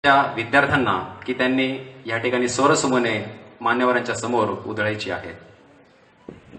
त्या विद्यार्थ्यांना की त्यांनी या ठिकाणी स्वरसुमने मान्यवरांच्या समोर उधळायची आहेत.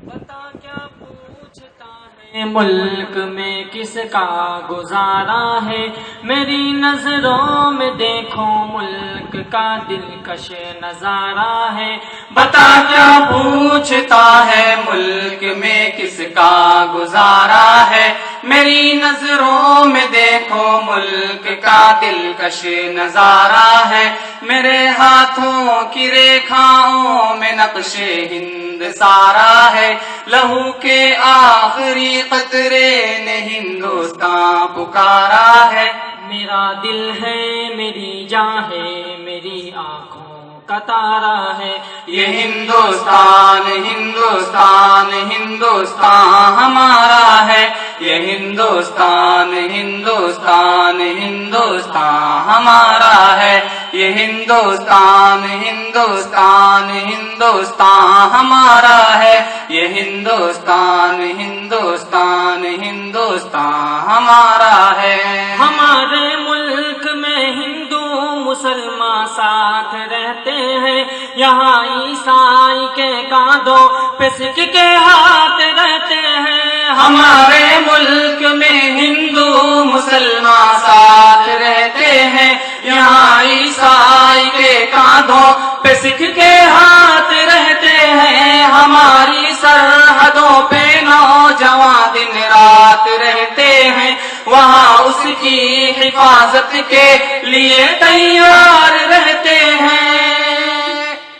बता क्या पूछता है मुल्क में किसका गुजारा है, मेरी नजरों में देखो मुल्क का दिलकश नजारा है. बता क्या पूछता है मुल्क में किसका गुजारा है, मेरी नजरों में देखो मुल्क का दिलकश नजारा है. मेरे हाथों की रेखाओं में नक्शे हिंद सारा है, लहू के आखिरी कतरे ने हिंदुस्तान पुकारा है. मेरा दिल है मेरी जान है मेरी आंखों का तारा है, ये हिंदुस्तान हिंदुस्तान हिंदुस्तान हमारा है. ये हिंदुस्तान हिंदुस्तान हिंदुस्तान हमारा है. ये हिंदुस्तान हिंदुस्तान हिंदुस्तान हमारा है. ये हिंदुस्तान हिंदुस्तान हिंदुस्तान हमारा है. हमारे मुल्क में हिंदू मुसलमान साथ रहते हैं, यहाँ ईसाई के कांधों पे सिख के हाथ रहते हैं. हमारे मुल्क में हिंदू मुसलमान साथ रहते हैं, यहाँ ईसाई के कांधों पे सिख के हाथ रहते हैं. हमारी सरहदों पे नौजवान दिन रात रहते हैं, वहाँ उसकी हिफाजत के लिए तैयार रहते हैं.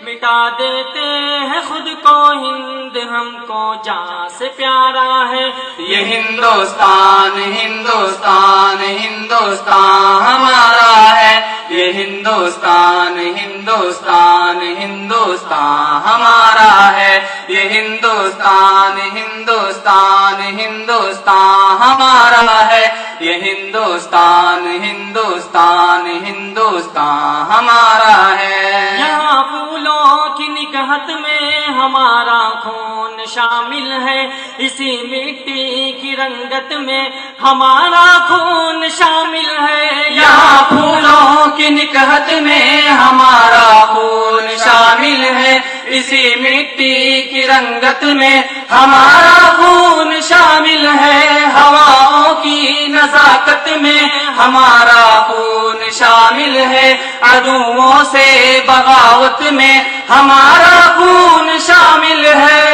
मिटा देते हैं खुद को हिंद हमको जान से प्यारा है. ये हिंदुस्तान हिंदुस्तान हिंदुस्तान हमारा है. ये हिंदुस्तान हिंदुस्तान हिंदुस्तान हमारा है. ये हिंदुस्तान हिंदुस्तान हिंदुस्तान हमारा है. ये हिंदुस्तान हिंदुस्तान हिंदुस्तान हमारा है. यहाँ फूलों की निकहत में हमारा खून शामिल है, इसी मिट्टी की रंगत में हमारा खून शामिल है. यहाँ फूलों की निकहत में हमारा खून शामिल है, इसी मिट्टी की रंगत में हमारा खून शामिल है. हवाओं की नजाकत में हमारा खून शामिल है, अदुओं से बगावत में हमारा खून शामिल है.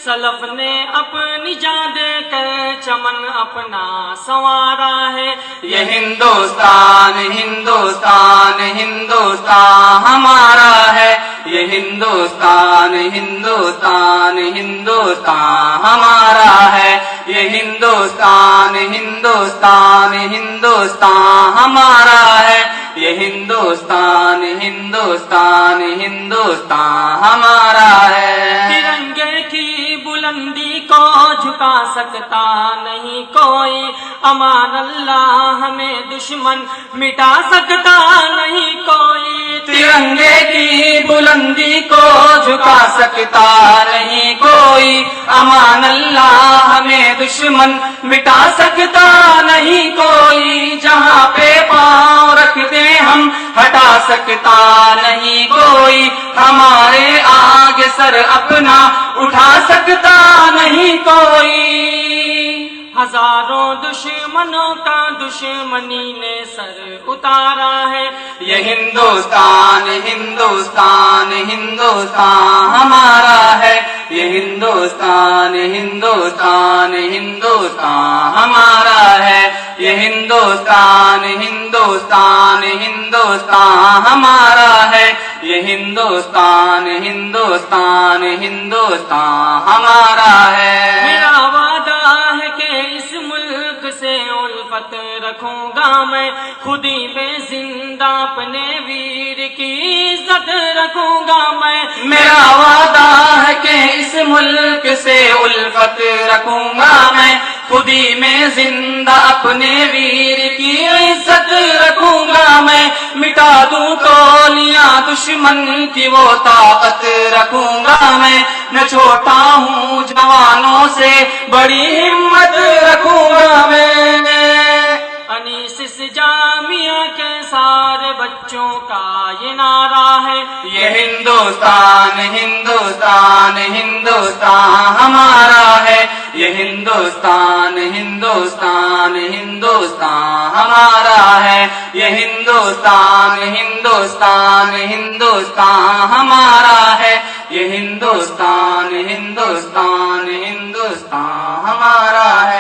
सलफ ने अपनी जान देकर चमन अपना संवारा है. ये हिंदुस्तान हिंदुस्तान हिंदुस्तान हमारा है. ये हिंदुस्तान हिंदुस्तान हिंदुस्तान हमारा है. ये हिंदुस्तान हिंदुस्तान हिंदुस्तान हमारा है. ये हिंदुस्तान हिंदुस्तान हिंदुस्तान हमारा है. तिरंगे की बुलंदी को झुका सकता नहीं कोई, अमान अल्लाह हमें दुश्मन मिटा सकता नहीं कोई. तिरंगे की बुलंदी को झुका सकता नहीं कोई, अमान अल्लाह हमें दुश्मन मिटा सकता नहीं कोई. जहाँ पे पाँव रख दे हम हटा सकता नहीं कोई, हमारे आगे सर अपना उठा सकता नहीं कोई. हजारों दुश्मनों का दुश्मनी ने सर उतारा है. ये हिंदुस्तान हिंदुस्तान हिंदुस्तान हमारा है. ये हिंदुस्तान हिंदुस्तान हिंदुस्तान हमारा है. ये हिंदुस्तान हिंदुस्तान हिंदुस्तान हमारा है. ये हिंदुस्तान हिंदुस्तान हिंदुस्तान हमारा है. मेरा वादा है कि इस मुल्क से उल्फत रखूंगा मैं, खुदी में जिंदा अपने वीर की इज्जत रखूंगा मैं. मेरा वादा है कि इस मुल्क से उल्फत रखूंगा मैं, खुदी में जिंदा अपने वीर की इज्जत रखूंगा मैं. मिटा दूं टोलियां दुश्मन की वो ताकत रखूंगा मैं. न छोटा हूँ जवानों से बड़ी हिम्मत रखूंगा मैं. अनीस इस जामिया के सारे بچوں کا یہ نعرہ ہے، یہ ہندوستان ہندوستان ہندوستان ہمارا ہے، یہ ہندوستان ہندوستان ہندوستان ہمارا ہے، یہ ہندوستان ہندوستان ہندوستان ہمارا ہے، یہ ہندوستان ہندوستان ہندوستان ہمارا ہے۔